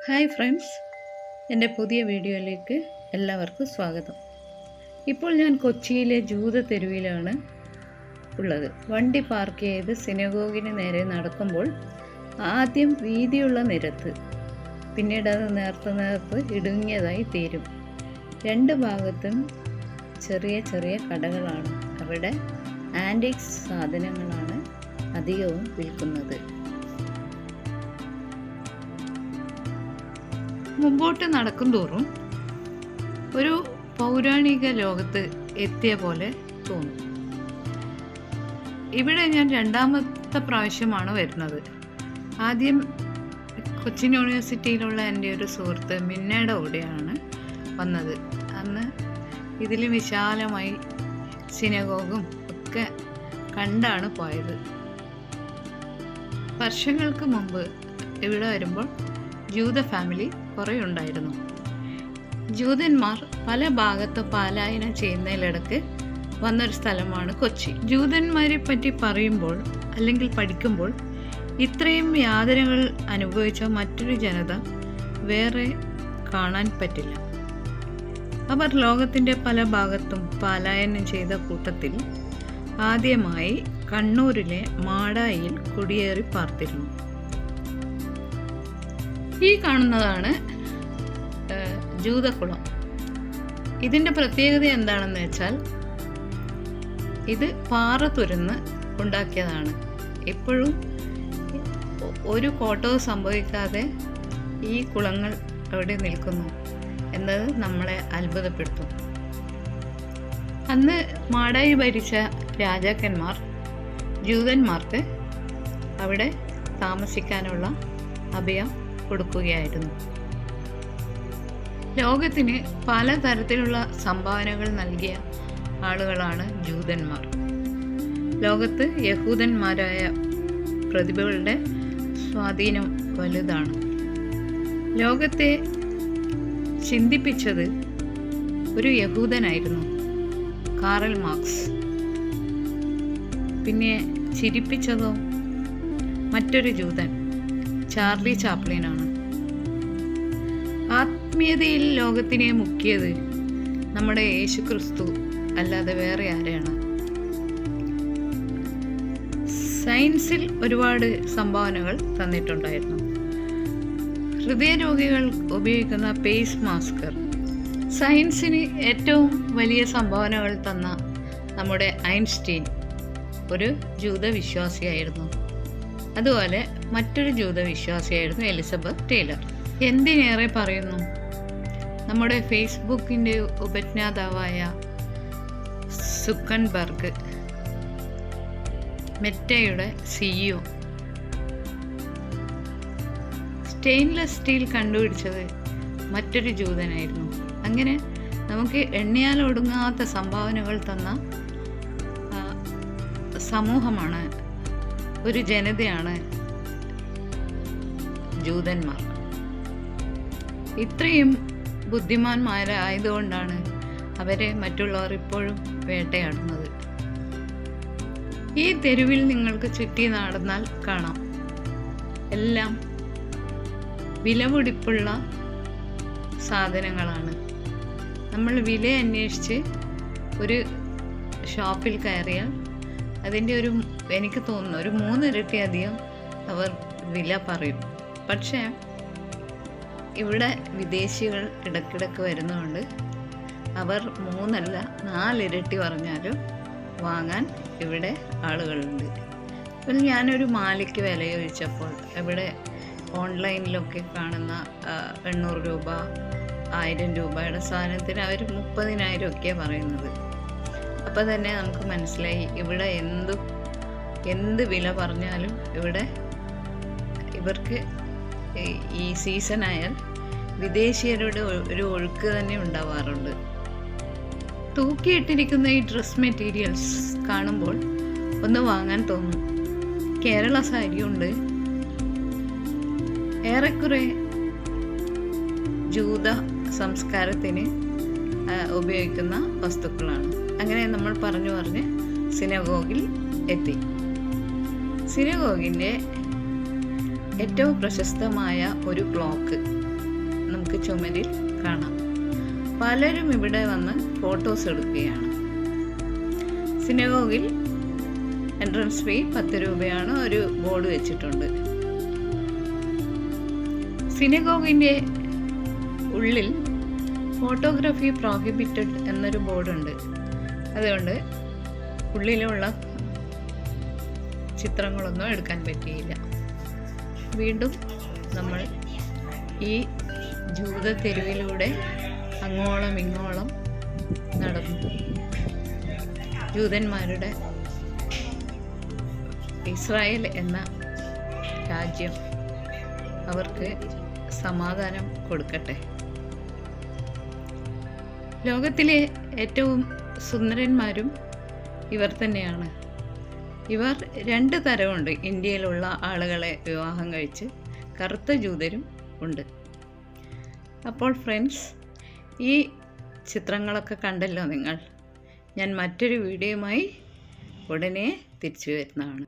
Hi friends, എൻ്റെ പുതിയ വീഡിയോയിലേക്ക് എല്ലാവർക്കും സ്വാഗതം. ഇപ്പോൾ ഞാൻ കൊച്ചിയിലെ ജൂത തെരുവിലാണ് ഉള്ളത്. വണ്ടി പാർക്ക് ചെയ്ത് സിനഗോഗിന് നേരെ നടക്കുമ്പോൾ ആദ്യം വീതിയുള്ള നിരത്ത്, പിന്നീട് അത് നേർത്ത് ഇടുങ്ങിയതായി തീരും. രണ്ട് ഭാഗത്തും ചെറിയ ചെറിയ കടകളാണ്. അവിടെ ആൻറ്റിക്സ് സാധനങ്ങളാണ് അധികവും വിൽക്കുന്നത്. മുമ്പോട്ട് നടക്കും തോറും ഒരു പൗരാണിക ലോകത്ത് എത്തിയ പോലെ തോന്നും. ഇവിടെ ഞാൻ രണ്ടാമത്തെ പ്രാവശ്യമാണ് വരുന്നത്. ആദ്യം കൊച്ചിൻ യൂണിവേഴ്സിറ്റിയിലുള്ള എൻ്റെ ഒരു സുഹൃത്ത് മിന്നയുടെ കൂടെയാണ് വന്നത്. അന്ന് ഇതിൽ വിശാലമായി സിനഗോഗും ഒക്കെ കണ്ടാണ് പോയത്. വർഷങ്ങൾക്ക് മുമ്പ് ഇവിടെ വരുമ്പോൾ ജൂത ഫാമിലി കുറേ ഉണ്ടായിരുന്നു. ജൂതന്മാർ പല ഭാഗത്ത് പലായനം ചെയ്യുന്നതിലിടക്ക് വന്നൊരു സ്ഥലമാണ് കൊച്ചി. ജൂതന്മാരെ പറ്റി പറയുമ്പോൾ അല്ലെങ്കിൽ പഠിക്കുമ്പോൾ ഇത്രയും യാതനകൾ അനുഭവിച്ച മറ്റൊരു ജനത വേറെ കാണാൻ പറ്റില്ല. അവർ ലോകത്തിൻ്റെ പല ഭാഗത്തും പലായനം ചെയ്ത കൂട്ടത്തിൽ ആദ്യമായി കണ്ണൂരിലെ മാടായിൽ കുടിയേറി പാർത്തിരുന്നു. ഈ കാണുന്നതാണ് ജൂതക്കുളം. ഇതിൻ്റെ പ്രത്യേകത എന്താണെന്ന് വെച്ചാൽ ഇത് പാറ തുരന്ന് ഉണ്ടാക്കിയതാണ്. എപ്പോഴും ഒരു കോട്ടവും സംഭവിക്കാതെ ഈ കുളങ്ങൾ അവിടെ നിൽക്കുന്നു എന്നത് നമ്മളെ അത്ഭുതപ്പെടുത്തും. അന്ന് മാടായി ഭരിച്ച രാജാക്കന്മാർ ജൂതന്മാർക്ക് അവിടെ താമസിക്കാനുള്ള അഭയം കൊടുക്കുകയായിരുന്നു. ലോകത്തിന് പലതരത്തിലുള്ള സംഭാവനകൾ നൽകിയ ആളുകളാണ് ജൂതന്മാർ. ലോകത്ത് യഹൂദന്മാരായ പ്രതിഭകളുടെ സ്വാധീനം വലുതാണ്. ലോകത്തെ ചിന്തിപ്പിച്ചത് ഒരു യഹൂദനായിരുന്നു, കാറൽ മാർക്സ്. പിന്നെ ചിരിപ്പിച്ചതോ മറ്റൊരു ജൂതൻ, ചാർലി ചാപ്ലിനാണ്. ആത്മീയതയിൽ ലോകത്തിനെ മുക്കിയത് നമ്മുടെ യേശുക്രിസ്തു അല്ലാതെ വേറെ ആരെയാണ്? സയൻസിൽ ഒരുപാട് സംഭാവനകൾ തന്നിട്ടുണ്ടായിരുന്നു. ഹൃദയരോഗികൾ ഉപയോഗിക്കുന്ന പേസ് മാസ്കർ. സയൻസിന് ഏറ്റവും വലിയ സംഭാവനകൾ തന്ന നമ്മുടെ ഐൻസ്റ്റീൻ ഒരു ജൂത വിശ്വാസിയായിരുന്നു. അതുപോലെ മറ്റൊരു ജൂത വിശ്വാസിയായിരുന്നു എലിസബത്ത് ടൈലർ. എന്തിനേറെ പറയുന്നു, നമ്മുടെ ഫേസ്ബുക്കിൻ്റെ ഉപജ്ഞാതാവായ സുക്കൻബർഗ്, മെറ്റയുടെ CEO, സ്റ്റെയിൻലെസ് സ്റ്റീൽ കണ്ടുപിടിച്ചത് മറ്റൊരു ജൂതനായിരുന്നു. അങ്ങനെ നമുക്ക് എണ്ണിയാൽ ഒടുങ്ങാത്ത സംഭാവനകൾ തന്ന സമൂഹമാണ്, ഒരു ജനതയാണ് ജൂതന്മാർ. ഇത്രയും ബുദ്ധിമാന്മാരായതുകൊണ്ടാണ് അവരെ മറ്റുള്ളവർ ഇപ്പോഴും വേട്ടയാടുന്നത്. ഈ തെരുവിൽ നിങ്ങൾക്ക് ചുറ്റി നടന്നാൽ കാണാം, എല്ലാം വിലപിടിപ്പുള്ള സാധനങ്ങളാണ്. നമ്മൾ വില അന്വേഷിച്ച് ഒരു ഷോപ്പിൽ കയറിയാൽ അതിൻ്റെ എനിക്ക് തോന്നുന്നു ഒരു 3 ഇരട്ടി അധികം അവർ വില പറയും. പക്ഷേ ഇവിടെ വിദേശികൾ ഇടയ്ക്കിടയ്ക്ക് വരുന്നതുകൊണ്ട് അവർ 3 അല്ല 4 ഇരട്ടി പറഞ്ഞാലും വാങ്ങാൻ ഇവിടെ ആളുകളുണ്ട്. ഇപ്പോൾ ഞാനൊരു മാലയ്ക്ക് വില ചോദിച്ചപ്പോൾ ഇവിടെ ഓൺലൈനിലൊക്കെ കാണുന്ന 800 രൂപ 1000 രൂപയുടെ സാധനത്തിന് അവർ 30,000 ഒക്കെയാണ് പറയുന്നത്. അപ്പോൾ തന്നെ നമുക്ക് മനസ്സിലായി ഇവിടെ എന്ത് വില പറഞ്ഞാലും ഇവിടെ ഇവർക്ക് ഈ സീസണായാൽ വിദേശീയരുടെ ഒരു ഒഴുക്ക് തന്നെ ഉണ്ടാവാറുണ്ട്. തൂക്കിയിട്ടിരിക്കുന്ന ഈ ഡ്രസ് മെറ്റീരിയൽസ് കാണുമ്പോൾ ഒന്ന് വാങ്ങാൻ തോന്നും. കേരള സാരിയുണ്ട്, ഏറെക്കുറെ ജൂത സംസ്കാരത്തിന് ഉപയോഗിക്കുന്ന വസ്തുക്കളാണ്. അങ്ങനെ നമ്മൾ പറഞ്ഞ് സിനഗോഗിൽ എത്തി. സിനഗോഗിൻ്റെ ഏറ്റവും പ്രശസ്തമായ ഒരു ക്ലോക്ക് നമുക്ക് ചുമരിൽ കാണാം. പലരും ഇവിടെ വന്ന് ഫോട്ടോസ് എടുക്കുകയാണ്. സിനഗോഗിൽ എൻട്രൻസ് ഫീ 10 രൂപയാണ്. ഒരു ബോർഡ് വെച്ചിട്ടുണ്ട്. സിനഗോഗിൻ്റെ ഉള്ളിൽ ഫോട്ടോഗ്രാഫി പ്രോഹിബിറ്റഡ് എന്നൊരു ബോർഡുണ്ട്. അതുകൊണ്ട് ഉള്ളിലുള്ള ചിത്രങ്ങളൊന്നും എടുക്കാൻ പറ്റിയില്ല. വീണ്ടും നമ്മൾ ഈ ജൂത തെരുവിലൂടെ അങ്ങോളം ഇങ്ങോളം നടന്നു. ജൂതന്മാരുടെ ഇസ്രായേൽ എന്ന രാജ്യം അവർക്ക് സമാധാനം കൊടുക്കട്ടെ. ലോകത്തിലെ ഏറ്റവും സുന്ദരന്മാരും ഇവർ തന്നെയാണ്. ഇവർ 2 തരമുണ്ട്. ഇന്ത്യയിലുള്ള ആളുകളെ വിവാഹം കഴിച്ച് കറുത്ത ജൂതരും ഉണ്ട്. അപ്പോൾ ഫ്രണ്ട്സ്, ഈ ചിത്രങ്ങളൊക്കെ കണ്ടല്ലോ നിങ്ങൾ. ഞാൻ മറ്റൊരു വീഡിയോയുമായി ഉടനെ തിരിച്ചു വരുന്നതാണ്.